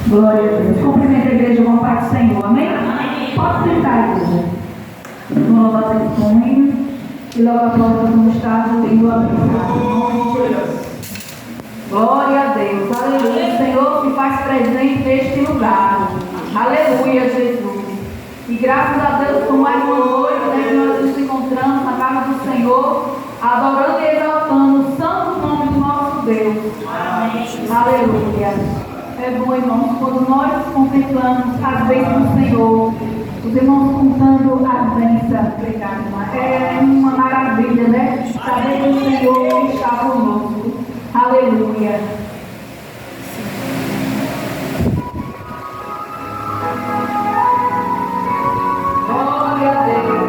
Glória a Deus. Cumprimento a igreja com a paz do Senhor. Amém? Pode sentar, igreja. Vamos louvar testemunho. E logo após nós vamos estar tendo a mensagem. Glória a Deus. Aleluia. O Senhor se faz presente neste lugar. Aleluia, Jesus. E graças a Deus por mais uma noite, né, que nós nos encontramos na casa do Senhor, adorando e exaltando o santo nome do nosso Deus. Amém. Aleluia. É bom, irmãos, quando nós contemplamos as bênçãos do Senhor, os irmãos contando as bênçãos, é uma maravilha, né? Saber que o Senhor está conosco. Aleluia. Glória a Deus.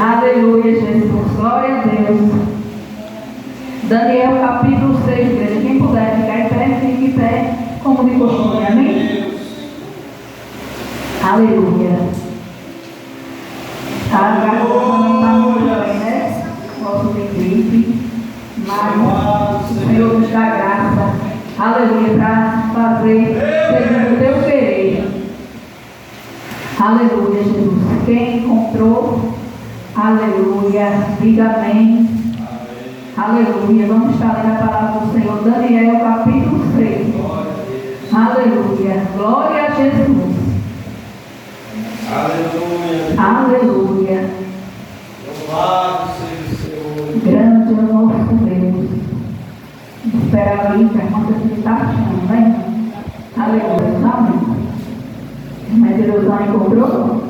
Aleluia, Jesus. Glória a Deus. Daniel capítulo 6, igreja. Quem puder ficar em pé, fique em pé, como de costume. Amém? Aleluia. mais. O Senhor nos dá graça, aleluia, para fazer segundo o teu querer. Aleluia, Jesus. Quem encontrou, aleluia, diga amém. Aleluia. Vamos estar lendo a palavra do Senhor, Daniel, capítulo 6. Aleluia. Glória a Jesus. Aleluia. Aleluia. Louvado seja o Senhor. Grande é o nosso Deus. Espera aí, pergunta se está achando, né? Aleluia. Amém. Mas Deus não encontrou?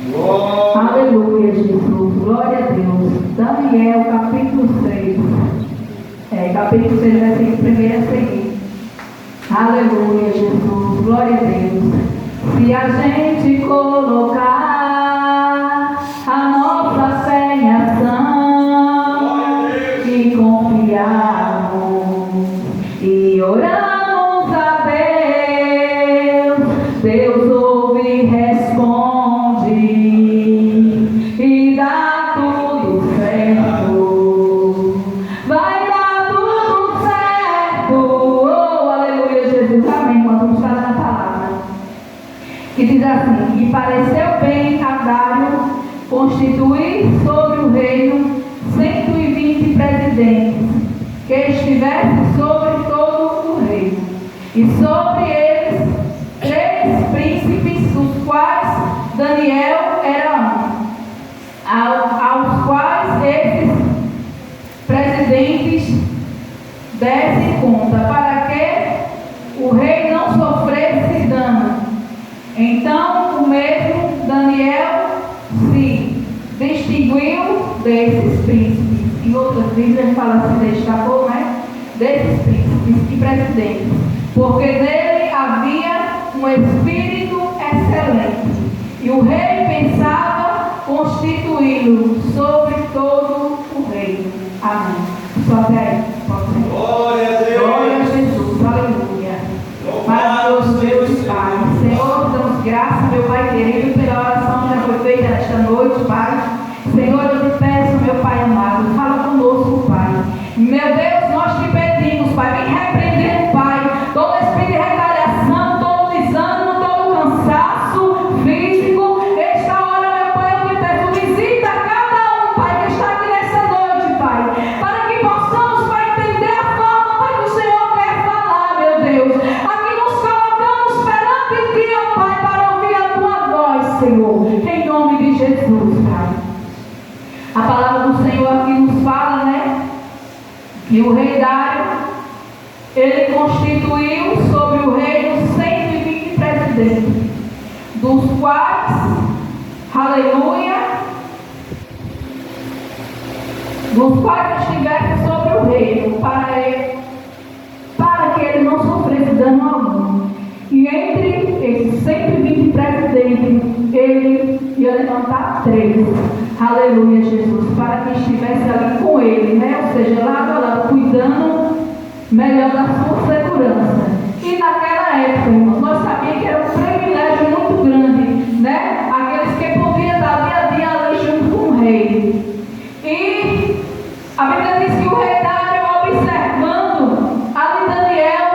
Glória. Aleluia, Jesus. Glória a Deus. Daniel, capítulo 6. Capítulo 6, versículo 1 a seguir. Aleluia, Jesus. Glória a Deus. Se a gente colocar a nossa fé em ação e confiarmos e oramos a Deus, Deus ouve e responde e dá tudo certo. Vai dar tudo certo. Oh, aleluia, Jesus. Amém. Vamos estar na palavra. Que diz assim: e pareceu bem a Dário constituir sobre o reino 120 presidentes, que estivessem sobre todo o reino, e sobre eles 3 príncipes, dos quais Daniel era um, aos quais esses presidentes dessem conta, para que o rei não sofresse dano. Então o mesmo Daniel se distinguiu desses príncipes. Em outras Bíblias fala assim, destacou, né? Desses príncipes e presidentes, porque nele havia um espírito excelente, e o rei pensava constituí-lo sobre todo o reino. Amém. Só até aí. Glória a Deus. Glória a Jesus. Aleluia. Maravilhoso Deus e Pai. Senhor, damos graças, meu Pai querido, pela oração que já foi feita nesta noite, Pai. Senhor, eu te peço, meu Pai amado, fala conosco, Pai. Meu Deus, nós te pedimos, Pai, vem repreender, Pai, todo espírito de retaliação, todo desânimo, todo cansaço físico. Esta hora, meu Pai, eu te peço, visita cada um, Pai, que está aqui nessa noite, Pai, para que possamos, Pai, entender a forma, Pai, que o Senhor quer falar, meu Deus. Aqui nos colocamos perante ti, ó Pai, para ouvir a tua voz, Senhor, em nome de Jesus, Pai. A palavra do Senhor aqui nos fala, né, que o rei Dário, ele constituiu sobre o reino 120 presidentes, dos quais, aleluia, dos quais estivessem sobre o reino, para que ele não sofresse dano algum. E entre esses 120 presidentes, ele ia levantar 3. Aleluia, Jesus, para que estivesse ali com ele, né? Ou seja, lado a lado, cuidando melhor da sua segurança. E naquela época, irmãos, nós sabíamos que era um privilégio muito grande, né? Aqueles que podiam estar dia a dia ali junto com o rei. E a Bíblia diz que o rei Dário, observando ali Daniel,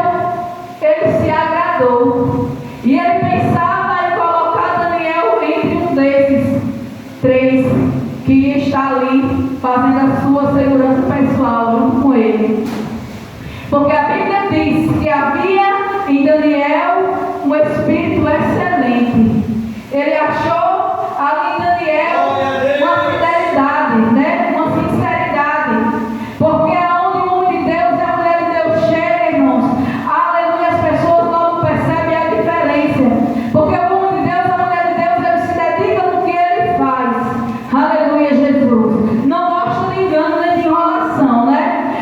ele se agradou. E ele pensava em colocar Daniel entre um desses 3 que está ali fazendo a sua segurança pessoal junto com ele. Porque a Bíblia diz que havia em Daniel um espírito excelente. Ele achou ali em Daniel uma fidelidade, né? Uma sinceridade. Porque aonde o homem de Deus e a mulher de Deus chega, irmãos, aleluia, as pessoas logo percebem a diferença. Porque o homem de Deus e a mulher de Deus, ele se dedica no que ele faz. Aleluia, Jesus. Não gosta de engano nem de enrolação, né?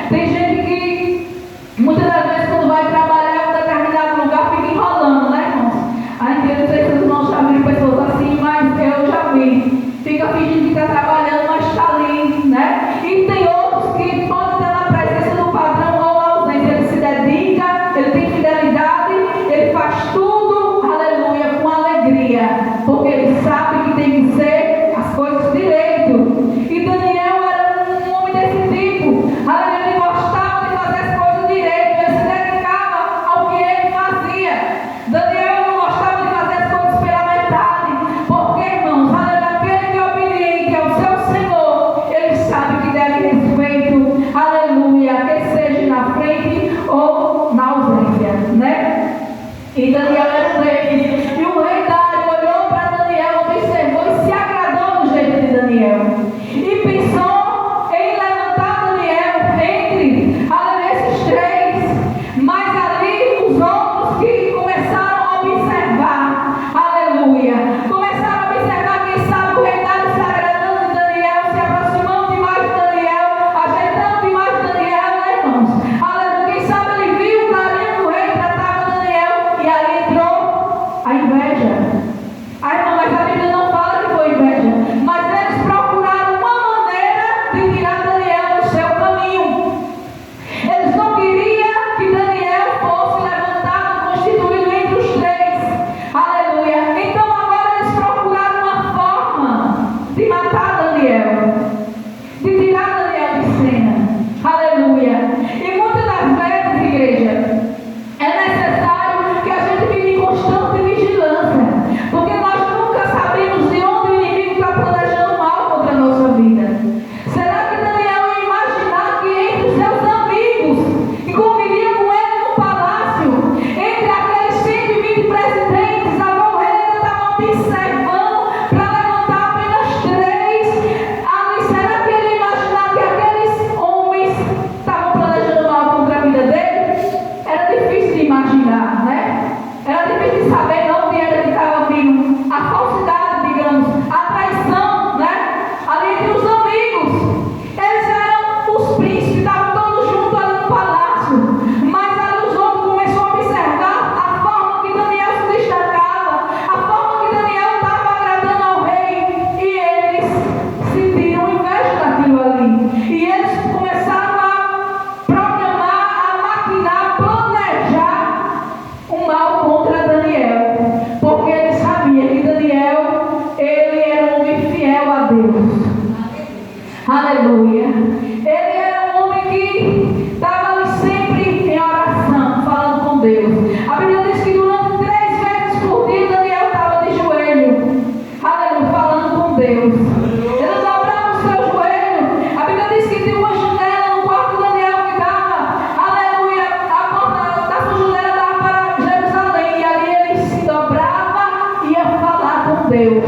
Deus. Ele dobrava o seu joelho. A Bíblia diz que tinha uma janela no quarto de Daniel que dava, aleluia, a porta da sua janela dava para Jerusalém. E ali ele se dobrava e ia falar com Deus.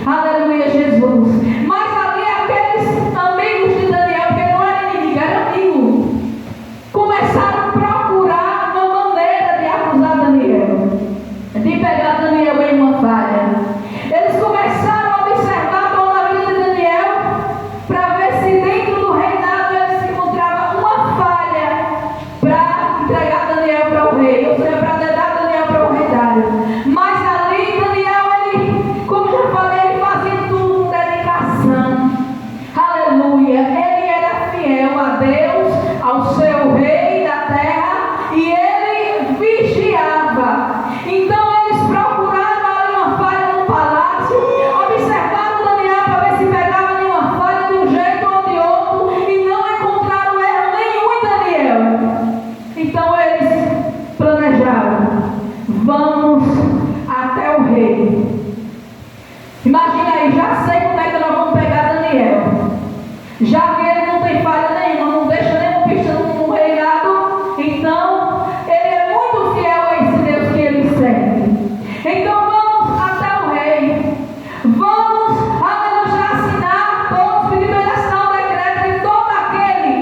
Aleluia, Jesus. Mas ali aqueles amigos de Daniel, porque não era inimigo, era amigo, começaram a procurar uma maneira de acusar Daniel, de pegar Daniel em uma falha. Eles começaram a observar toda a vida de Daniel para ver se dentro do reinado ele se encontrava uma falha para entregar Daniel para o rei, ou seja, para dar Daniel para o rei Dário. Mas ali Daniel, ele, como já falei, ele fazia tudo com dedicação. Aleluia. Ele era fiel a Deus, ao seu rei da terra, e ele vigiava. Então eles procuraram ali uma falha no palácio, observaram Daniel para ver se pegava nenhuma falha de um jeito ou de outro, e não encontraram erro nenhum em Daniel. Então eles planejaram: vamos até o rei. Imagina aí, já sei como é que nós vamos pegar Daniel. Já que ele não tem falha nenhuma, não deixa nenhuma pista no reinado, então ele é muito fiel a esse Deus que ele serve. Então vamos até o rei. Vamos já assinar todos, pedir para ele assinar o decreto de todo aquele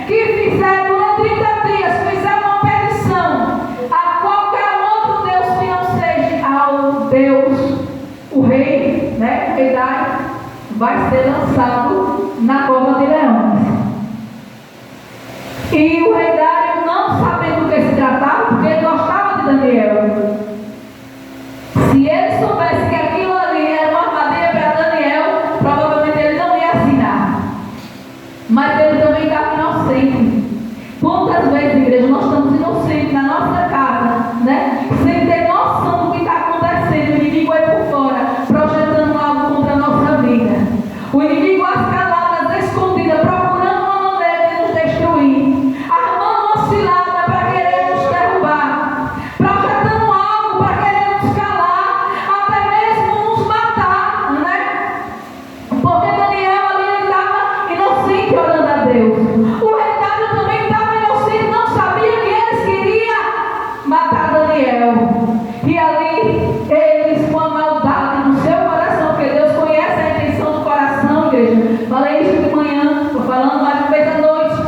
que fizer durante 30 dias, fizer uma petição a qualquer outro Deus que não seja ao Deus, o rei, né, o rei Dário, vai ser lançado na cova de leões. E o rei Dário, não sabendo do que se tratava, porque ele gostava de Daniel, se ele soubesse que aquilo ali era uma armadilha para Daniel, provavelmente ele não ia assinar. Mas ele também estava inocente. Quantas vezes, igreja, nós estamos inocentes na nossa casa, né? Sem ter noção do que está acontecendo. O inimigo aí por fora, projetando algo contra a nossa vida. O inimigo às caladas, escondida, procurando uma maneira de nos destruir, armando uma cilada para querer nos derrubar, projetando algo para querer nos calar, até mesmo nos matar, né? Porque Daniel ali estava inocente orando a Deus. O rei Dário também estava inocente, não sabia que eles queriam matar Daniel. E ali eles, com a maldade no seu coração, porque Deus conhece a intenção do coração, igreja. Falei isso de manhã, estou falando mais uma vez à noite.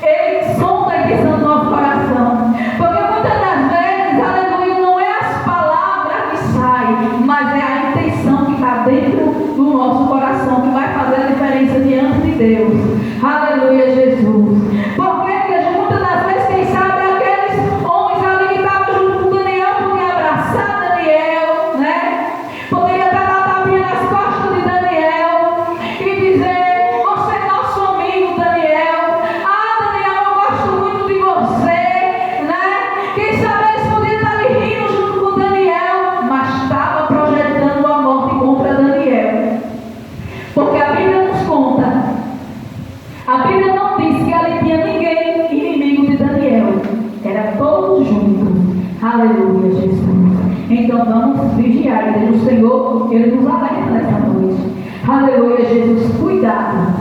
Ele sonda a intenção do nosso coração. Porque muitas das vezes, aleluia, não é as palavras que saem, mas é a intenção que está dentro do nosso coração que vai fazer a diferença diante de Deus. Aleluia, Jesus. Porque, igreja, muitas das vezes, quem sabe, aqueles homens ali que estavam junto com Daniel podiam abraçar Daniel, né? Poderia dar uma tapinha nas costas de Daniel e dizer: você é nosso amigo, Daniel. Ah, Daniel, eu gosto muito de você, né? Quem sabe eles podiam estar ali rindo junto com Daniel, mas estava projetando a morte contra Daniel. Porque a Bíblia nos conta, a Bíblia não diz que ali tinha ninguém inimigo de Daniel, era todos juntos. Aleluia, Jesus. Então vamos vigiar, igreja. O Senhor, Ele nos alerta nessa noite. Aleluia, Jesus. Cuidado.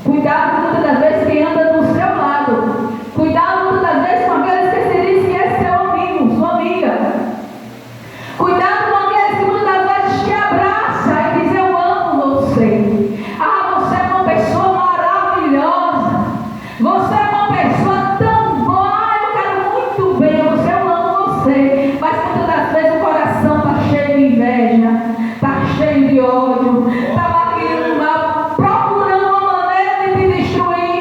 Cuidado muitas das vezes quem anda do seu lado. Cuidado muitas das vezes com aqueles que se diz que é seu amigo, sua amiga. Cuidado com aqueles que muitas das vezes te abraçam e dizem: eu amo você. Ah, você é uma pessoa maravilhosa. Você é uma pessoa tão boa. Ah, eu quero muito bem você, eu amo você. Mas muitas das vezes o coração está cheio de inveja, está cheio de ódio, está batendo mal, procurando uma maneira de te destruir.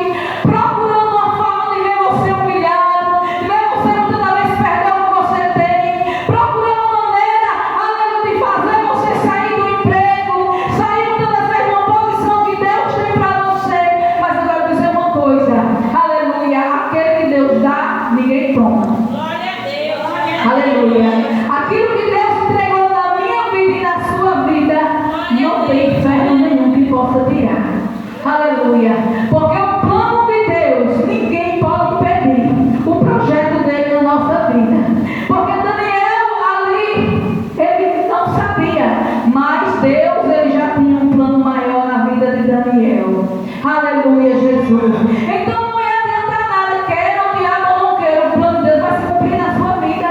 futuro. Então não vai adiantar nada, queira o diabo ou não queira, o plano de Deus vai se cumprir na sua vida.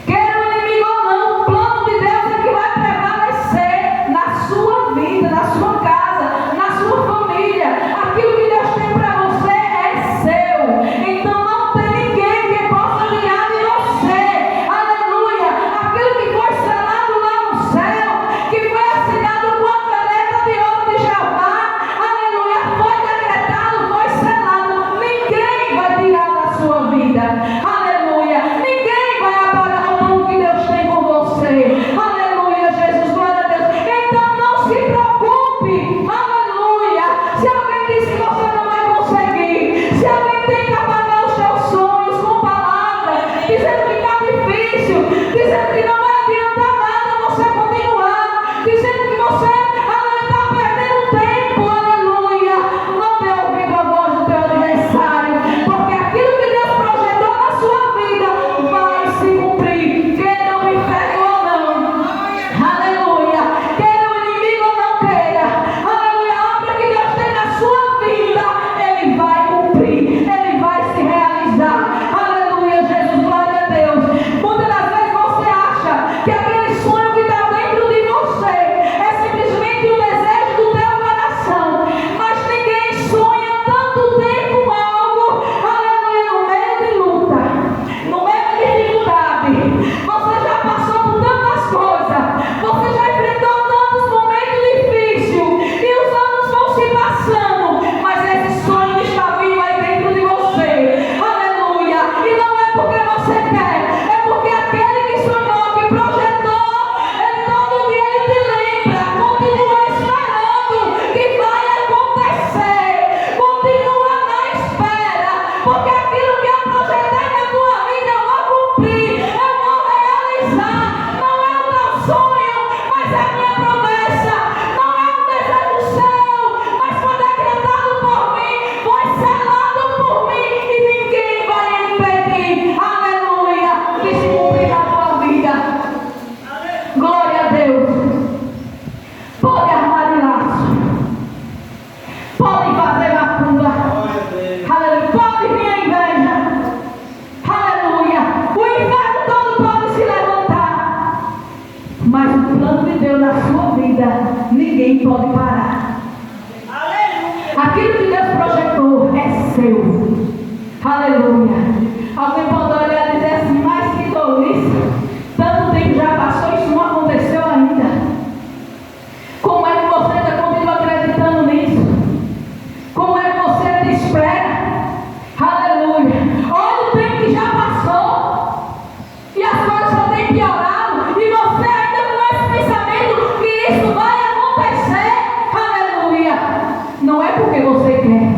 Queira o inimigo ou não, o plano de Deus é que vai prevalecer na sua vida, na sua casa, na sua família. Aquilo que Deus tem para você é seu. Então não tem ninguém que possa tirar de você. Aleluia! Aquilo que foi selado lá no céu, que foi assinado com a caneta de ouro de Jeová, aleluia, foi decretado, foi selado. Ninguém vai tirar da sua vida. Aleluia! Ninguém vai apagar o plano que Deus tem com você. Aleluia, Jesus, glória a Deus. Então não se preocupe. Aleluia! Se alguém diz que você não vai conseguir, se alguém tenta apagar os seus sonhos com palavras, dizendo que está difícil, dizendo que não vai adiantar nada você continuar, dizendo que você está perdendo tempo, aleluia, não dê ouvido à voz do teu adversário, porque aquilo que Deus projetou na sua vida vai se cumprir, queira o inferno ou não, aleluia, queira o inimigo ou não queira, aleluia, a obra que Deus tem na sua vida, Ele vai cumprir, Ele vai se realizar, aleluia, Jesus, glória a Deus. Muitas das vezes você acha que aquele sonho que está dentro de você é simplesmente um desejo do teu coração, mas ninguém sonha tanto tempo com algo, aleluia, no meio de luta, no meio de dificuldade. Você já passou por tantas coisas, você já enfrentou tantos momentos difíceis, e os anos vão se passando, mas esse sonho está vivo aí dentro de você, aleluia, e não é porque você quer, é porque aquele que sonhou, que projetou, ele todo dia ele te lembra, continua esperando que vai acontecer, continua na espera, porque aquilo que eu projetei na tua vida eu vou cumprir, eu vou realizar, não é o teu sonho, mas é a minha promessa, não é um desejo seu, mas foi decretado por mim, foi selado por mim, e ninguém vai impedir, aleluia, de se cumprir na tua vida. Glória a Deus. Pode armar de laço, pode fazer macumba, Glória a Deus. aleluia, pode vir a inveja, aleluia, o inferno todo pode se levantar, mas o plano de Deus na sua vida ninguém pode parar. Aquilo que Deus projetou é seu, aleluia. Alguém pode olhar e dizer assim, mas que tolice, tanto tempo já passou, isso não aconteceu ainda. Como é que você ainda continua acreditando nisso? Como é que você ainda espera? Aleluia. Olha o tempo que já passou, e as coisas só têm piorado, e você ainda com esse pensamento que isso vai acontecer. Aleluia. Não é porque você quer,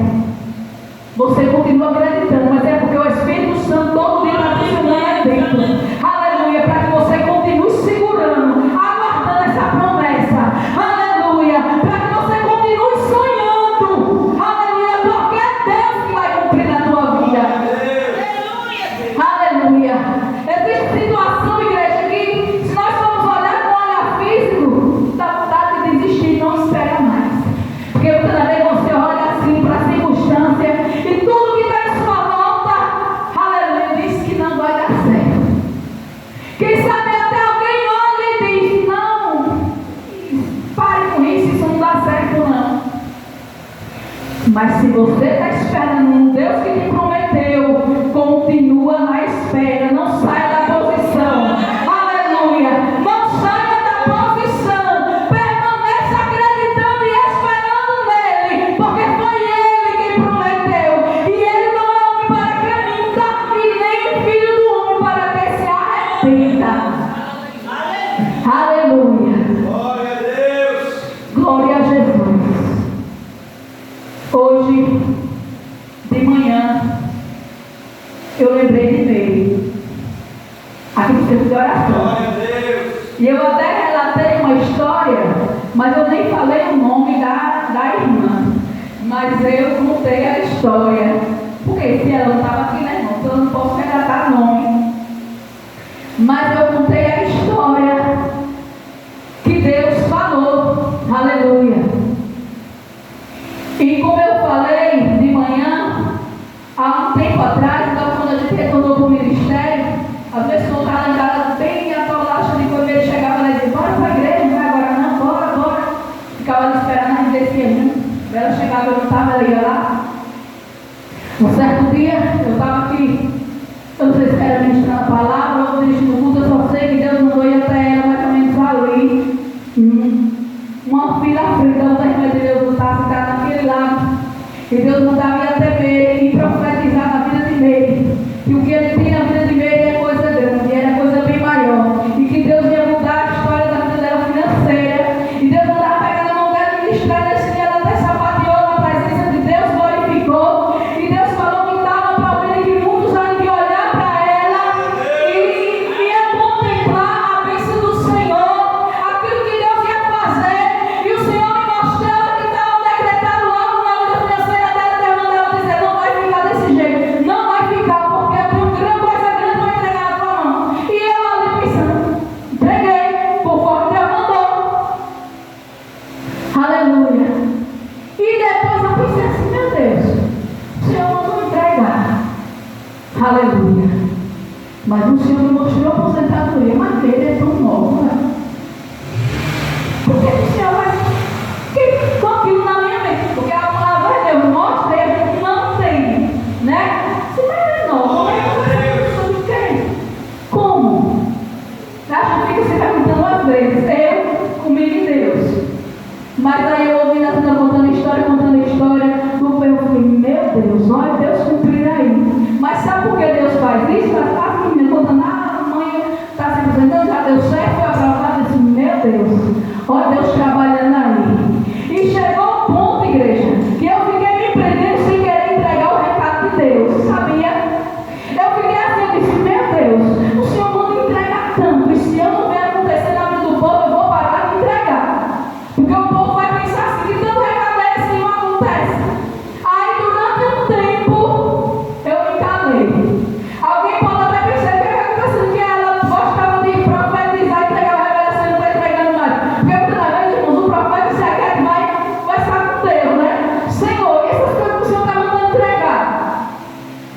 você continua acreditando, mas é porque o Espírito Santo todo dia está funcionando aí dentro. Aleluia, para que você continue segurando, aguardando essa promessa. Aleluia, para que você continue sonhando. Aleluia, porque é Deus que vai cumprir na tua vida. Aleluia. Existe situação, igreja, que se nós formos olhar com o olhar físico, dá vontade de desistir, não espera mais. Porque muitas vezes você olha assim para a circunstância e tudo que está em sua volta, aleluia, diz que não vai dar certo. Quem sabe até alguém olha e diz, não, pare com isso, isso não dá certo não. Mas se você está esperando um Deus que te prometeu, continua na espera, não saia da posição. Aleluia, não saia da posição, permaneça acreditando e esperando nele, porque foi ele que prometeu, e ele não é homem para que minta, e nem filho do homem para que se arrependa. Aleluia. Glória a Deus. Glória a Jesus. Hoje, de manhã, eu lembrei de Deus, aqui no centro de oração. Glória a Deus. E eu até relatei uma história, mas eu nem falei o nome da irmã. Mas eu contei a história. Porque se ela não estava aqui, né, irmão? Então eu não posso relatar nome. Mas eu contei a história que Deus falou. Aleluia. E como eu falei de manhã, esperando a gente descer ainda. Ela chegava, eu não estava, ela ia lá. Um certo dia, eu estava aqui, eu não sei se era ministrando a palavra ou dirigindo o culto, eu só sei que Deus mandou ir até ela mais ou menos ali. Uma fila à frente, a irmã de Deus não estava sentada naquele lado. E Deus mandava ir até Meire e profetizar na vida de Meire. E o que ele tinha na vida de Meire é coisa grande, era coisa bem maior. E que Deus ia mudar a história da vida dela financeira. E Deus mandava pegar na mão dela e ministrar nesse dia, ela até sapateou na presença de Deus, glorificou. E Deus falou que estava para ouvir que muitos haviam de olhar para ela e ia contemplar a bênção do Senhor, aquilo que Deus ia fazer. E o Senhor me mostrava que estava decretado logo na vida financeira dela. Deus mandava dizer: não vai ficar desse jeito, não vai ficar, porque eu tenho grande coisa grande para entregar na tua mão. E eu ali pensando, entreguei, conforme Deus mandou. Aleluia. E depois eu pensei assim: meu Deus, o Senhor mandou entregar. Aleluia. Mas o Senhor me mostrou a aposentadoria, mas ele é tão novo, né? Por que o Senhor vai com aquilo na minha mente? Porque a palavra de Deus mostra e a gente não tem, né? Se não é novo, como é que você sabe o que? Como? A gente fica se perguntando às vezes, eu, comigo e Deus. Mas aí eu ouvi na Santa contando história, eu falei: meu Deus, olha Deus cumprir aí. Mas sabe por que Deus faz isso? A menina contando: a mãe está se apresentando, já deu certo, foi aprovado. Eu disse: meu Deus, olha Deus trabalhando aí. E chegou um ponto, igreja, que eu fiquei me prendendo sem querer entregar o recado de Deus, sabia? Eu fiquei assim, eu disse: meu Deus, o Senhor manda entregar tanto, e se eu não ver acontecer na vida do povo, eu vou parar de entregar. Porque o povo vai pensar assim, que tanto recado é esse que não acontece. Aí durante um tempo, eu me calei. Alguém pode até pensar que é acontecendo, que ela gostava de profetizar e entregar a revelação e não está entregando mais. Porque muitas vezes, irmãos, o profeta se quer que vai estar com Deus, né? Senhor, e essas coisas que o Senhor está mandando entregar?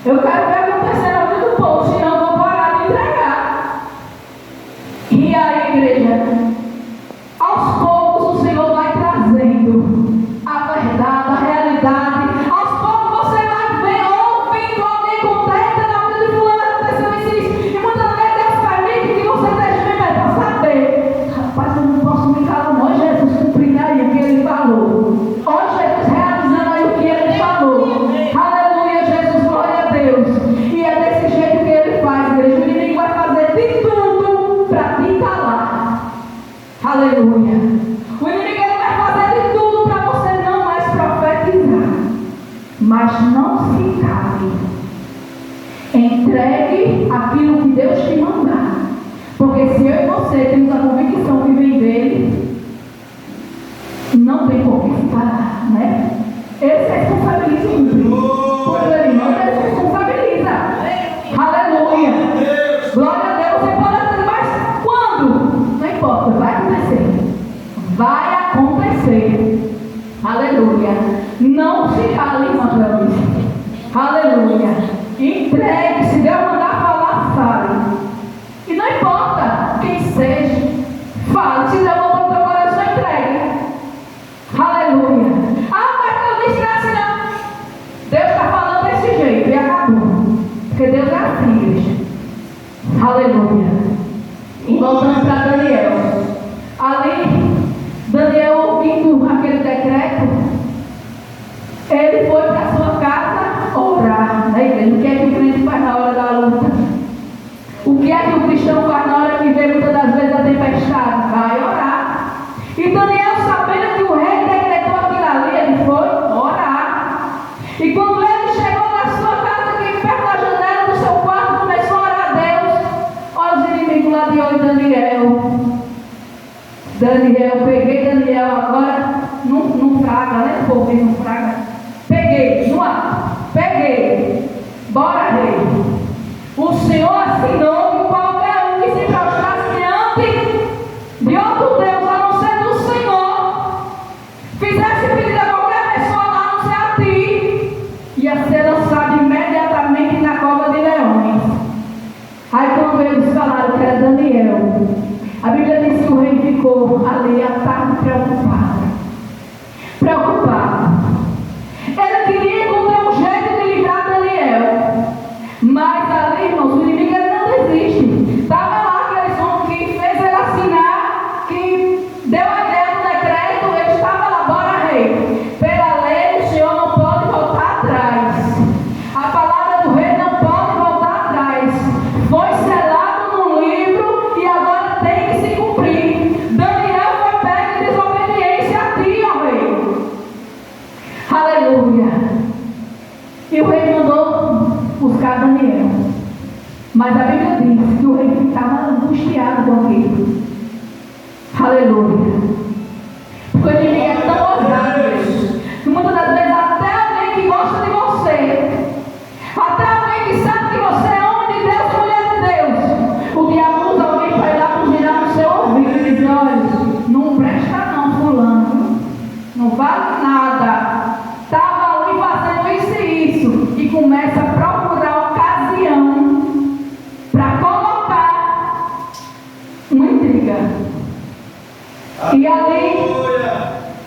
Eu quero ver acontecer na vida do povo, senão eu vou parar de entregar. E aí, igreja, aos poucos o Senhor vai trazendo a verdade, a realidade. Aos poucos você vai ver, ouvindo alguém contenta na vida de fulano, aconteceu isso. E muitas vezes Deus permite que você esteja vivendo para saber. Rapaz, eu não posso me calar, não. Jesus cumprindo aí o que ele falou. Ó Jesus realizando aí o que ele falou. Aleluia, Jesus, glória a Deus. E é desse jeito que ele faz, igreja. O inimigo vai fazer de tudo para te calar. Aleluia. O inimigo ele vai fazer de tudo para você não mais profetizar. Mas não se cale. Entregue aquilo que Deus te mandar. Porque se eu e você temos a convicção que vem dele, não tem por que se parar, né? Ele se responsabiliza em mim. Quando ele manda, ele se responsabiliza. Aleluia. Glória a Deus. Você pode dizer: mas quando? Não importa, vai acontecer. Vai acontecer. Aleluia. Não se cale, irmã Cleonice. Aleluia. Entregue. Se Deus mandar falar, fale. E não importa quem seja, fale. Se Deus mandar o teu coração, entregue. Aleluia. Ah, mas não disse assim, não. Deus está falando desse jeito e acabou. Porque Deus é assim, igreja. Aleluia. E voltando para Daniel. Ali, Daniel, ouvindo aquele decreto, ele foi para sua casa orar. Na igreja, o que é que o crente faz na hora da luta? O que é que o cristão faz na hora que vê muitas das vezes a tempestade? Vai orar. E Daniel, sabendo que o rei decretou aquilo ali, ele foi orar. E quando ele chegou na sua casa, aqui perto da janela do seu quarto, começou a orar a Deus. Olha os inimigos lá de hoje, Daniel, peguei Daniel agora num fraga, né? O povo num fraga. Peguei, no ar. Peguei. Bora, rei. O Senhor assinou que qualquer um que se prostrasse diante de outro Deus, a não ser do Senhor, fizesse pedido a qualquer pessoa, a não ser a ti, ia ser lançado imediatamente na cova de leões. Aí quando eles falaram que era Daniel, a Bíblia diz que o rei ficou ali a tarde preocupado. preocupado. Ele queria encontrar um jeito de livrar Daniel. Mas ali, irmãos, o inimigo ele não desiste. Estava lá aquele homem que fez ele assinar, que deu a ideia do decreto, ele estava lá, bora rei. Pela lei, o Senhor não pode voltar atrás. A palavra do rei não pode voltar atrás. Foi selado no livro e agora tem que se cumprir. Daniel foi pego em desobediência a ti, ó rei. Aleluia. E o rei mandou buscar Daniel. Mas a Bíblia diz que o rei ficava angustiado com aquilo. Aleluia. Porque o inimigo é tão ousado que muitas das vezes até alguém que gosta de você, até alguém que sabe que você é homem de Deus, mulher de Deus, o diabo usa alguém para ir lá buzinar no seu ouvido e dizer: olha, não presta não, fulano, não vale nada, estava ali fazendo isso e isso, e começa a procurar ocasião para colocar uma intriga. E ali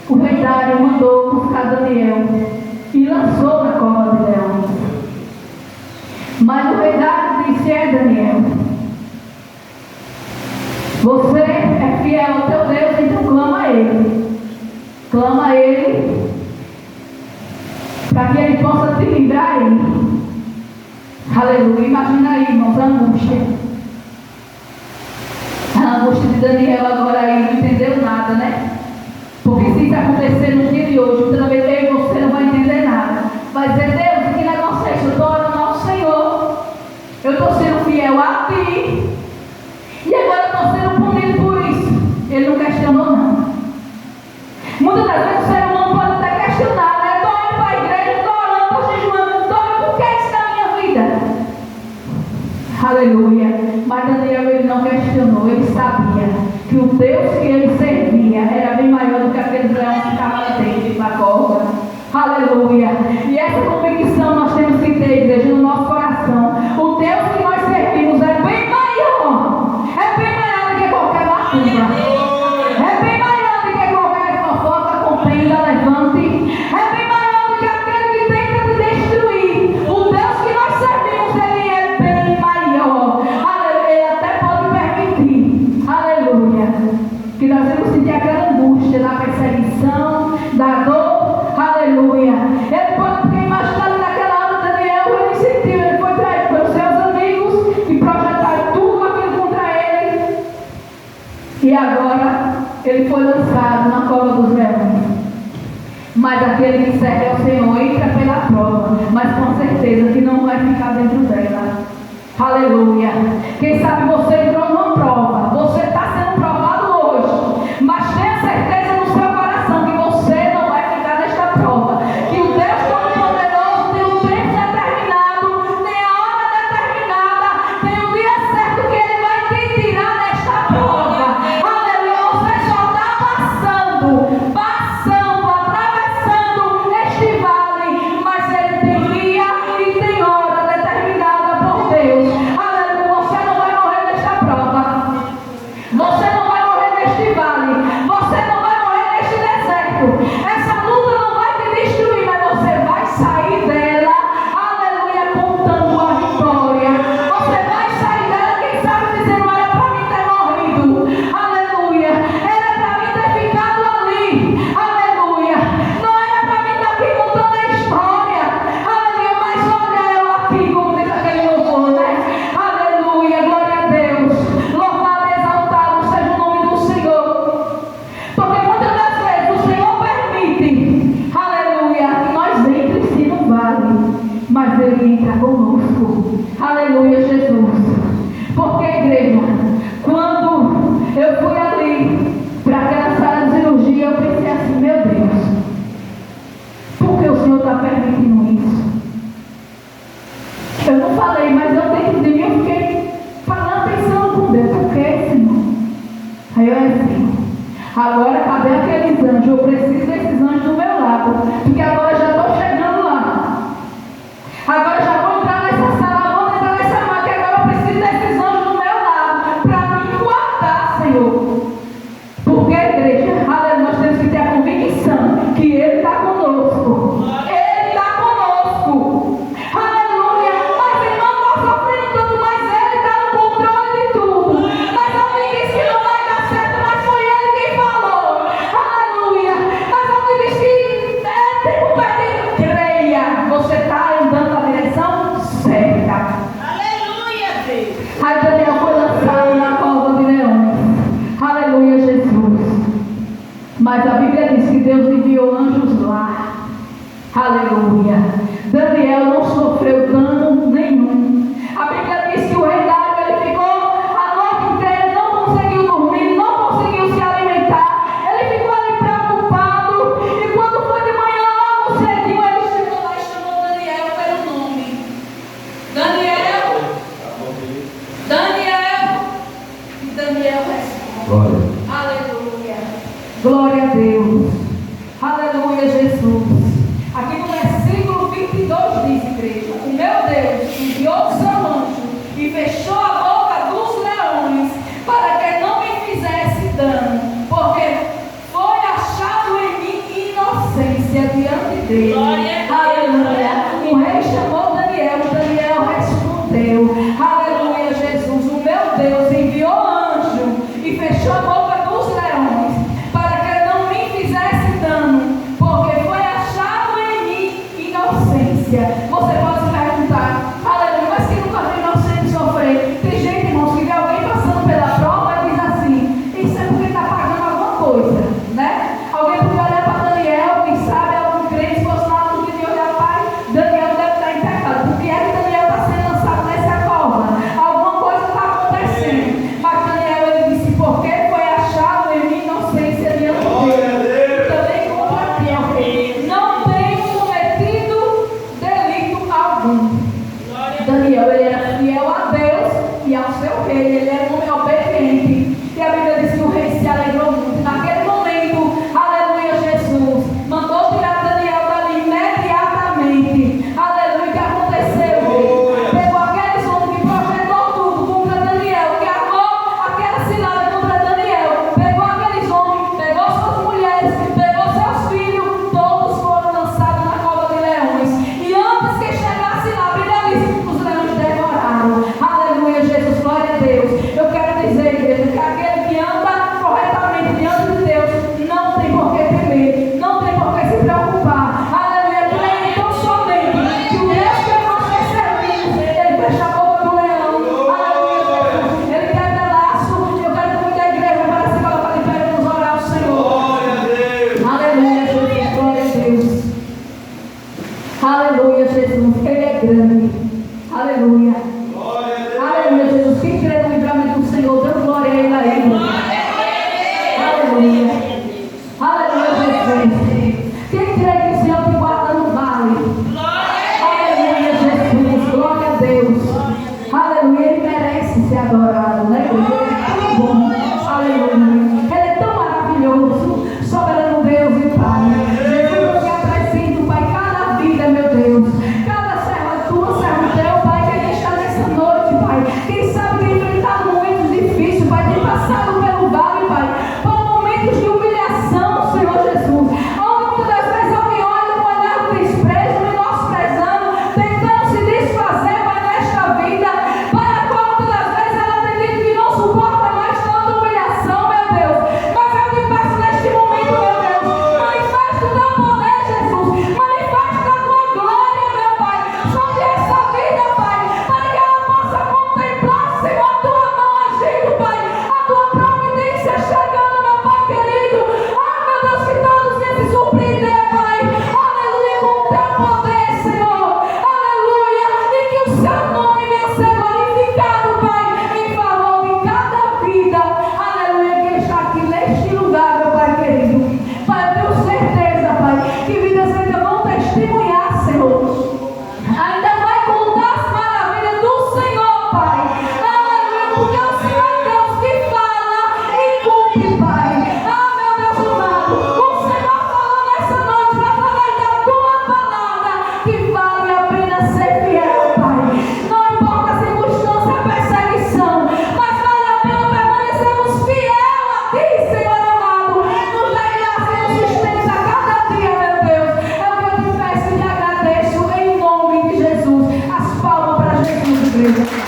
o rei Dário mandou buscar Daniel e lançou na cova de leões. Mas o rei Dário disse: Daniel, você é fiel ao teu Deus, então clama a ele. Clama a ele para que ele possa te livrar aí. Aleluia. Imagina aí, irmãos, a angústia. A angústia de Daniel agora aí não entendeu nada, né? Porque se isso acontecer no dia de hoje, toda vez que você não vai entender nada. Vai dizer: Deus, que negócio é esse? Eu estou orando ao Senhor. Eu estou sendo fiel a ti. E agora eu estou sendo punido por isso. Ele não questionou, não. Muitas das vezes o ser humano pode até questionar, né? Estou indo para a igreja, estou orando, estou jejuando, estou indo, por que isso na minha vida? Aleluia. Mas Daniel, ele não questionou, ele sabia que o Deus que ele servia era bem maior do que aqueles leões que estavam lá dentro da cova. Aleluia. E essa convicção nós temos que ter, igreja, no nosso coração. O Deus que nós servimos é bem maior. É bem maior do que qualquer macumba. É bem maior do que qualquer fofoca, contenda, levante. É bem maior do que aquele que tenta te destruir. O Deus que nós servimos, ele é bem maior. Aleluia. Ele até pode permitir. Aleluia. Que nós vamos sentir aquela angústia da perseguição, da dor. Aleluia. Ele pode ter imaginado naquela hora Daniel, ele sentiu, ele foi traído pelos seus amigos que projetaram tudo aquilo contra ele. E agora ele foi lançado na cova dos leões. Mas aquele que serve ao Senhor entra pela prova, mas com certeza que não vai ficar dentro dela. Aleluia. Quem sabe você entrou numa prova, você está sendo provado hoje, mas tenha certeza no seu coração que você não vai ficar nesta prova. Que o Deus Todo-Poderoso tem um tempo determinado, tem a hora determinada, tem o dia certo que Ele vai te tirar desta prova. Aleluia. Você só está passando, atravessando este vale, mas Ele tem dia e tem hora determinada por Deus. Aleluia. Você não vai morrer nesta prova. Você não vai morrer neste vale. Você não vai morrer neste deserto. Essa luta não vai te destruir, mas você vai sair dela. Aleluia, contando a vitória. Você vai sair dela, quem sabe, dizendo: era para mim ter morrido. Aleluia. Era para mim ter ficado ali. Aleluia. Não era para mim estar aqui contando a história. Aleluia. Mas olha eu aqui, como diz aquele louvor, né? Aleluia. Glória a Deus. Louvado e exaltado seja o nome do Senhor. Porque muitas das vezes o Senhor permite, aleluia, que nós entremos sim no vale, mas Ele entra conosco. Aleluia, Jesus. Porque, igreja, quando eu fui ali para aquela sala de cirurgia, eu pensei assim: meu Deus, por que o Senhor está permitindo isso? Eu não falei, mas eu dentro de mim eu fiquei falando, pensando com Deus: por que, Senhor? Aí eu assim: agora cadê aqueles anjos? Eu preciso desses anjos do meu lado, porque agora já estou chegando lá. Agora já vou entrar nessa sala, vou entrar nessa máquina. Agora eu preciso desses anjos do meu lado para me guardar, Senhor. Porque, igreja, aleluia, nós temos que ter a convicção que Ele Aleluia. Daniel não sofreu dano nenhum. A Bíblia diz que o rei Dário, ele ficou a noite inteira, não conseguiu dormir, não conseguiu se alimentar. Ele ficou ali preocupado. E quando foi de manhã, logo cedinho, ele chegou lá e chamou Daniel pelo nome. Daniel. Daniel. E Daniel responde. Glória. Aleluia. Glória a Deus. Aleluia, Jesus. Aqui no versículo 22 diz, igreja: o meu Deus enviou seu anjo e fechou a boca dos leões para que não me fizesse dano, porque foi achado em mim inocência diante dele. Aleluia. O rei chamou Daniel, Daniel respondeu. Aleluia, Jesus. O meu Deus enviou anjo e fechou a boca dos leões para que não me fizesse dano, porque foi achado em mim inocência. Você pode se perguntar: aleluia, mas quem nunca viu inocente sofrer? Tem gente, irmãos, que vê alguém passando pela prova e diz assim: isso é porque está pagando alguma coisa, né? Alguém podia olhar para Daniel, quem sabe algum crente, se fosse lá no dia de olhar, pai, Daniel deve estar em pecado. Por que é que Daniel está sendo lançado nessa cova? Alguma coisa está acontecendo. Mas Daniel, ele disse: porque foi achado em mim inocência diante dele. Também contra aqui, ok? Não tenho cometido delito algum. Daniel, ele era fiel a Deus e ao seu rei. Ele era um homem obediente. E a Bíblia diz que o rei se alegrou muito. Naquele momento, aleluia, Jesus mandou tirar Daniel dali imediatamente. Aleluia, o que aconteceu? Pegou aqueles homens que projetou tudo contra Daniel, que armou aquela cilada contra Daniel. Pegou aqueles homens, pegou suas mulheres, pegou seus filhos, todos foram lançados na cova de leões. E antes que chegasse lá, a Bíblia diz: os leões devoraram. Aleluia, Jesus, glória a Deus. Eu quero dizer, igreja, que aquele que anda corretamente diante de Deus não tem por que temer, não tem por que se preocupar. Aleluia, creia tão somente que o Deus que nós recebemos, ele fecha a boca do leão. Aleluia, Jesus, ele quebra laço. Eu quero convidar a igreja para se colocar de pé e vamos orar ao Senhor. Glória a Deus. Aleluia, Jesus, glória a Deus. Aleluia, Jesus, ele é grande. Aleluia. Glória a Deus. Aleluia, Jesus. Quem crê no livramento do Senhor, dando glória a Ele a Ele. Aleluia. Aleluia, Jesus. Quem crê que o Senhor te guarda no vale. Aleluia, Jesus. Glória a Deus. Aleluia. Ele merece ser adorado, né? Ele é tão bom. Aleluia. Ele é tão maravilhoso. Soberano Deus e Pai. Jesus, eu te apresento, Pai, cada vida, meu Deus. Cada serva tua, servo teu, Pai, que está nessa noite, Pai. Quem sabe tem enfrentado momentos difíceis, Pai, tem passado pelo vale, Pai, por momentos de humilhação, Senhor Jesus. Onde muitas das vezes alguém olha com olhar de desprezo, menosprezando, tentando se desfazer, Pai, nesta vida, para a qual muitas das vezes ela tem dito que não suporta mais tanta humilhação, meu Deus. Mas eu te peço neste momento, meu Deus, manifesta o teu poder, Jesus, manifesta a tua glória, meu Pai, sobre essa vida, Pai, para que ela possa contemplar, Senhor, a tua mão agindo, Pai, a tua providência chegando, meu Pai querido. Ah, meu Deus, que todos venham se surpreender, Pai, aleluia, com o teu poder, Senhor, aleluia, e que o seu nome venha ser glorificado, Pai, em favor de cada vida, aleluia, que está aqui neste lugar, meu Pai querido. Pai, eu tenho certeza, Pai, que vidas ainda vão testemunhar, Senhor. Ainda vai contar as maravilhas do Senhor, Pai. Aleluia, porque o Senhor é Deus que fala e cumpre, Pai. Ah, meu Deus amado, o Senhor falou nessa noite através da tua palavra que vale a pena ser fiel, Pai. Não importa a circunstância, a perseguição, mas vale a pena permanecermos fiel a ti, Senhor amado. Nos dá graça e nos sustenta a cada dia, meu Deus. É o que eu te peço e te agradeço em nome de Jesus. As palmas para Jesus, igreja.